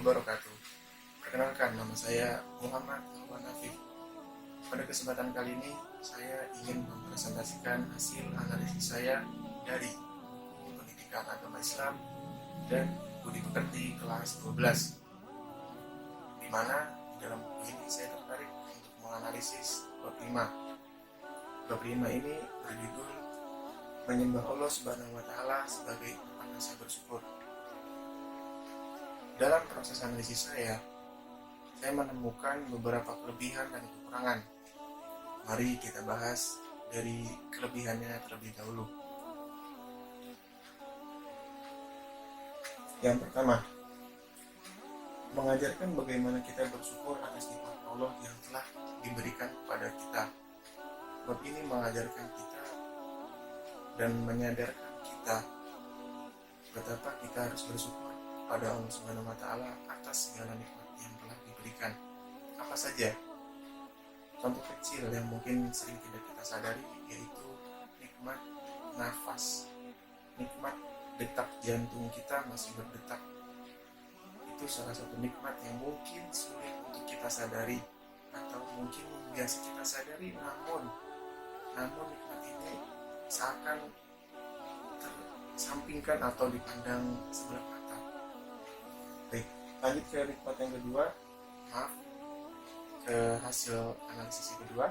wabarakatuh. Perkenalkan, nama saya Muhammad Alwan Afif. Pada kesempatan kali ini, saya ingin mempresentasikan hasil analisis saya dari buku Pendidikan Agama Islam dan Budi Pekerti kelas 12. Di mana di dalam buku ini saya tertarik untuk menganalisis bab 5. Bab 5 ini berjudul Menyembah Allah Subhanahu wa Ta'ala sebagai rasa bersyukur. Dalam proses analisis saya menemukan beberapa kelebihan dan kekurangan. Mari kita bahas dari kelebihannya terlebih dahulu. Yang pertama, mengajarkan bagaimana kita bersyukur atas nikmat Allah yang telah diberikan kepada kita. Bab ini mengajarkan kita dan menyadarkan kita betapa kita harus bersyukur pada Allah Subhanahu wa Ta'ala atas segala nikmat yang telah diberikan. Apa saja? Contoh kecil yang mungkin sering tidak kita sadari yaitu nikmat nafas, nikmat detak jantung kita masih berdetak. Itu salah satu nikmat yang mungkin sulit untuk kita sadari atau mungkin biasa kita sadari, namun nikmat ini seakan tersampingkan atau dipandang sebelah mata. Baik, lanjut ke nikmat yang kedua. Ke hasil analisis yang kedua,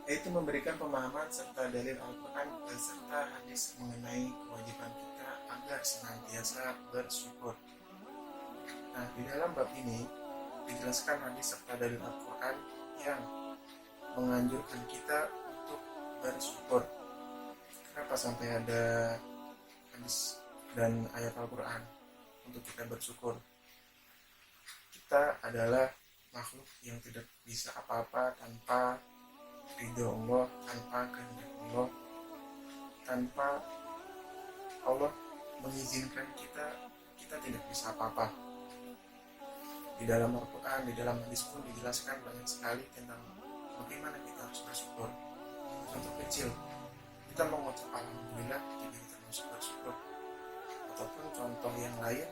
yaitu memberikan pemahaman serta dalil Al-Quran beserta hadis mengenai kewajiban kita agar senantiasa bersyukur. Nah, di dalam bab ini dijelaskan hadis serta dalil Al-Quran yang menganjurkan kita untuk bersyukur. Kenapa sampai ada hadis dan ayat Al-Quran untuk kita bersyukur? Kita adalah makhluk yang tidak bisa apa-apa tanpa ridho Allah, tanpa kehendak Allah, tanpa Allah mengizinkan kita tidak bisa apa-apa. Di dalam Al-Quran, di dalam hadis pun dijelaskan banyak sekali tentang bagaimana kita harus bersyukur. Contoh kecil, kita mengucap alhamdulillah tidak termasuk bersyukur. Ataupun contoh yang lain,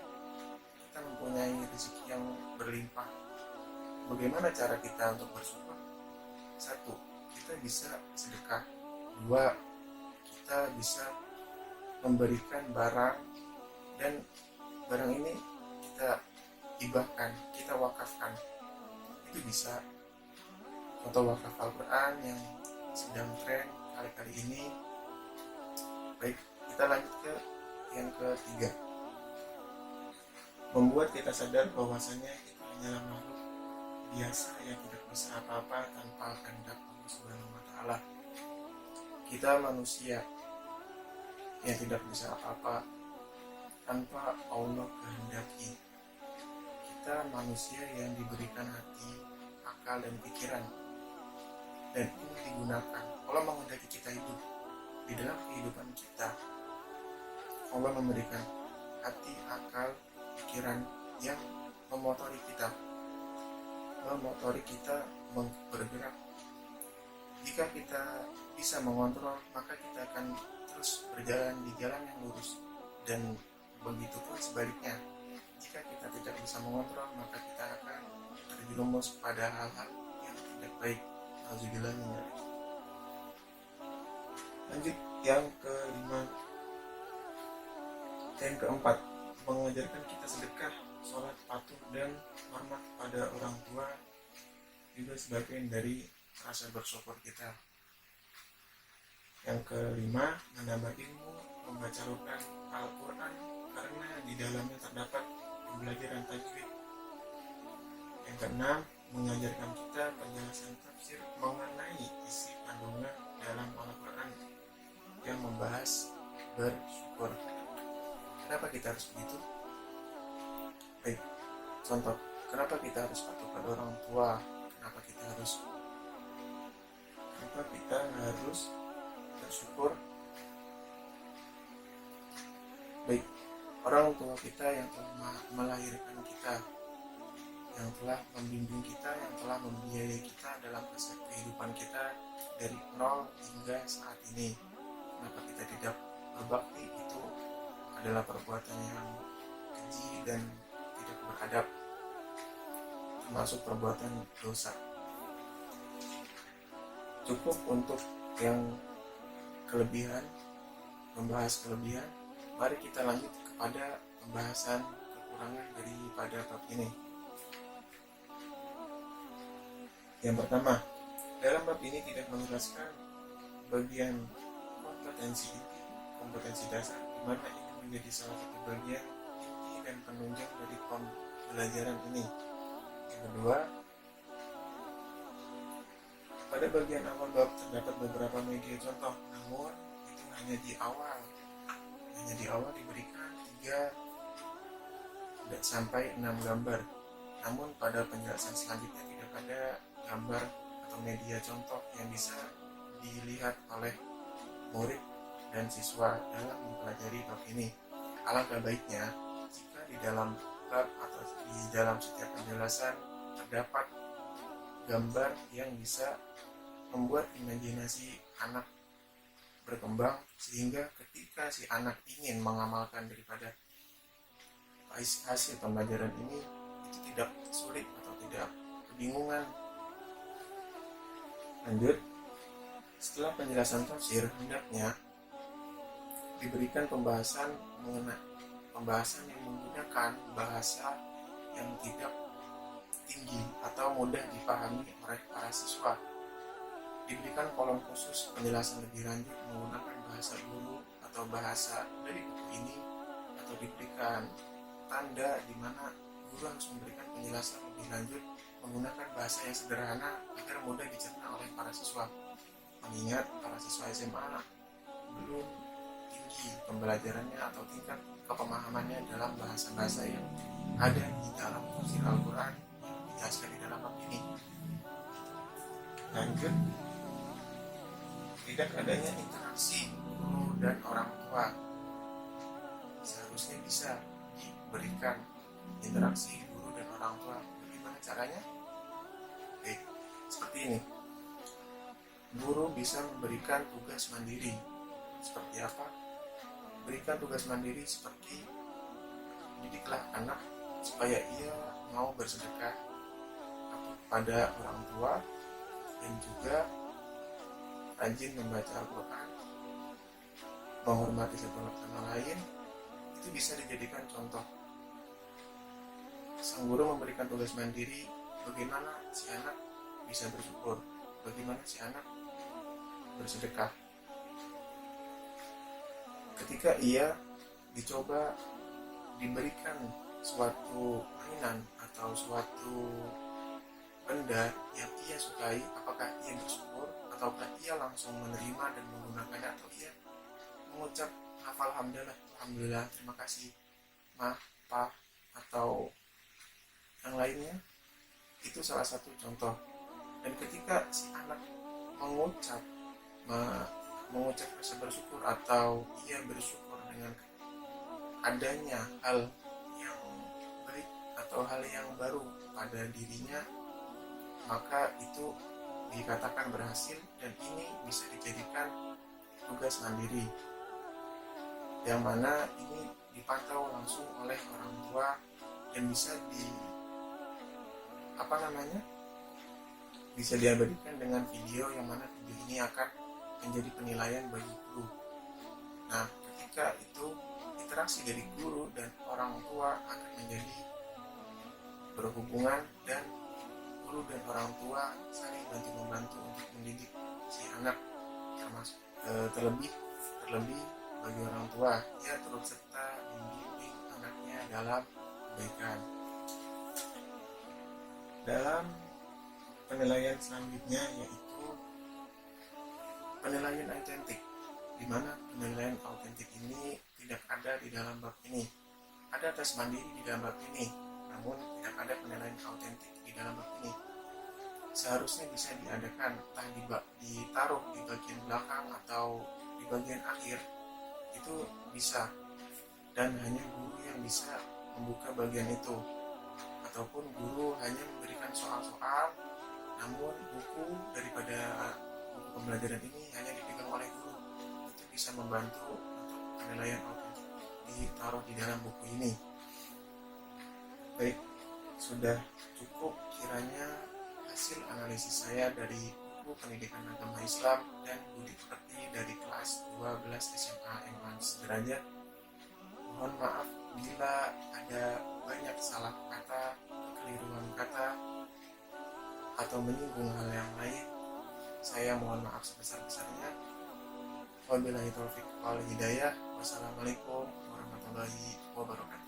kita mempunyai rezeki yang berlimpah. Bagaimana cara kita untuk bersyukur? 1, kita bisa sedekah. 2, kita bisa memberikan barang dan barang ini kita hibahkan, kita wakafkan. Itu bisa. Contoh wakaf Al-Quran yang sedang tren kali-kali ini. Baik, kita lanjut ke yang ketiga. Membuat kita sadar bahwasanya kita hanyalah makhluk biasa yang tidak bisa apa-apa tanpa kehendak Allah Subhanahu wa Ta'ala. Kita manusia yang tidak bisa apa-apa tanpa Allah kehendaki. Kita manusia yang diberikan hati, akal, dan pikiran, dan ini digunakan. Allah menghendaki kita hidup. Di dalam kehidupan kita, Allah memberikan hati, akal, pikiran yang memotori kita bergerak. Jika kita bisa mengontrol, maka kita akan terus berjalan di jalan yang lurus, dan begitu pun sebaliknya. Jika kita tidak bisa mengontrol, maka kita akan terjerumus pada hal-hal yang tidak baik. Alhamdulillah. Lanjut yang kelima dan keempat, mengajarkan kita sedekah, sholat, patuh, dan hormat pada orang tua juga sebagian dari rasa bersyukur kita. Yang kelima, menambah ilmu, membaca Al-Quran karena di dalamnya terdapat pembelajaran tajwid. Yang keenam, mengajarkan kita penjelasan tafsir mengenai isi kandungan dalam Al-Quran yang membahas bersyukur. Kenapa kita harus begitu? Baik, contoh, kenapa kita harus patuh pada orang tua? Kenapa kita harus bersyukur? Baik, orang tua kita yang telah melahirkan kita, yang telah membimbing kita, yang telah membiayai kita dalam proses kehidupan kita dari nol hingga saat ini. Kenapa kita tidak berbakti? Itu adalah perbuatan yang keji dan tidak beradab, termasuk perbuatan dosa. Cukup untuk yang kelebihan, membahas kelebihan. Mari kita lanjut kepada pembahasan kekurangan daripada bab ini. Yang pertama, dalam bab ini tidak menjelaskan bagian kompetensi dasar, di mana ini menjadi salah satu bagian inti dan penunjang dari pembelajaran ini. Yang kedua, pada bagian awal bab terdapat beberapa media contoh, namun itu hanya di awal diberikan 3 sampai 6 gambar. Namun pada penjelasan selanjutnya tidak ada gambar atau media contoh yang bisa dilihat oleh murid dan siswa dalam mempelajari bab ini. Alangkah baiknya jika di dalam bab atau di dalam setiap penjelasan terdapat gambar yang bisa membuat imajinasi anak berkembang, sehingga ketika si anak ingin mengamalkan daripada hasil pembelajaran ini, itu tidak sulit atau tidak kebingungan. Lanjut, setelah penjelasan tafsir, hendaknya diberikan pembahasan yang menggunakan bahasa yang tidak tinggi atau mudah dipahami oleh para siswa. Diberikan kolom khusus penjelasan lebih lanjut menggunakan bahasa guru atau bahasa dari buku ini, atau diberikan tanda di mana guru harus memberikan penjelasan lebih lanjut menggunakan bahasa yang sederhana agar mudah dicerna oleh para siswa. Mengingat para siswa SMA belum tinggi pembelajarannya atau tingkat kepemahamannya dalam bahasa-bahasa yang ada di dalam tafsir Al-Quran yang dijelaskan di dalam bab ini. Lanjut, tidak adanya interaksi guru dan orang tua. Seharusnya bisa diberikan interaksi guru dan orang tua. Bagaimana caranya? Oke, seperti ini. Guru bisa memberikan tugas mandiri. Seperti apa? Berikan tugas mandiri seperti didiklah anak supaya ia mau bersedekah pada orang tua, dan juga rajin membaca Al-Quran, menghormati satu sama lain. Itu bisa dijadikan contoh. Sang guru memberikan tugas mandiri bagaimana si anak bisa bersyukur, bagaimana si anak bersedekah. Ketika ia dicoba diberikan suatu mainan atau suatu benda yang ia sukai, apakah ia bersyukur ataukah ia langsung menerima dan menggunakannya, atau ia mengucap hafal alhamdulillah, terima kasih ma, pa, atau yang lainnya. Itu salah satu contoh. Dan ketika si anak mengucap rasa bersyukur atau ia bersyukur dengan adanya hal yang baik atau hal yang baru pada dirinya, maka itu dikatakan berhasil, dan ini bisa dijadikan tugas mandiri, yang mana ini dipantau langsung oleh orang tua dan bisa bisa diabadikan dengan video, yang mana video ini akan menjadi penilaian bagi guru. Nah, ketika itu interaksi dari guru dan orang tua akan menjadi berhubungan, dan guru dan orang tua saling bantu-membantu untuk mendidik si anak, termasuk terlebih bagi orang tua, ia turut serta membimbing anaknya dalam kebaikan. Dalam penilaian selanjutnya yaitu penilaian autentik, di mana penilaian autentik ini tidak ada di dalam bab ini. Ada tes mandiri di dalam bab ini, namun tidak ada penilaian autentik di dalam bab ini. Seharusnya bisa diadakan, entah ditaruh di bagian belakang atau di bagian akhir, itu bisa, dan hanya guru yang bisa membuka bagian itu, ataupun guru hanya memberikan soal-soal, namun buku pembelajaran ini hanya dipegang oleh guru. Itu bisa membantu untuk penilaian autentik ditaruh di dalam buku ini. Baik, sudah cukup kiranya hasil analisis saya dari buku Pendidikan Agama Islam dan Budi Pekerti dari kelas 12 SMA M1 Sederajat. Mohon maaf bila ada banyak salah kata, kekeliruan kata, atau menyinggung hal yang lain. Saya mohon maaf sebesar-besarnya. Wabillahi taufiq wal hidayah. Wassalamualaikum warahmatullahi wabarakatuh.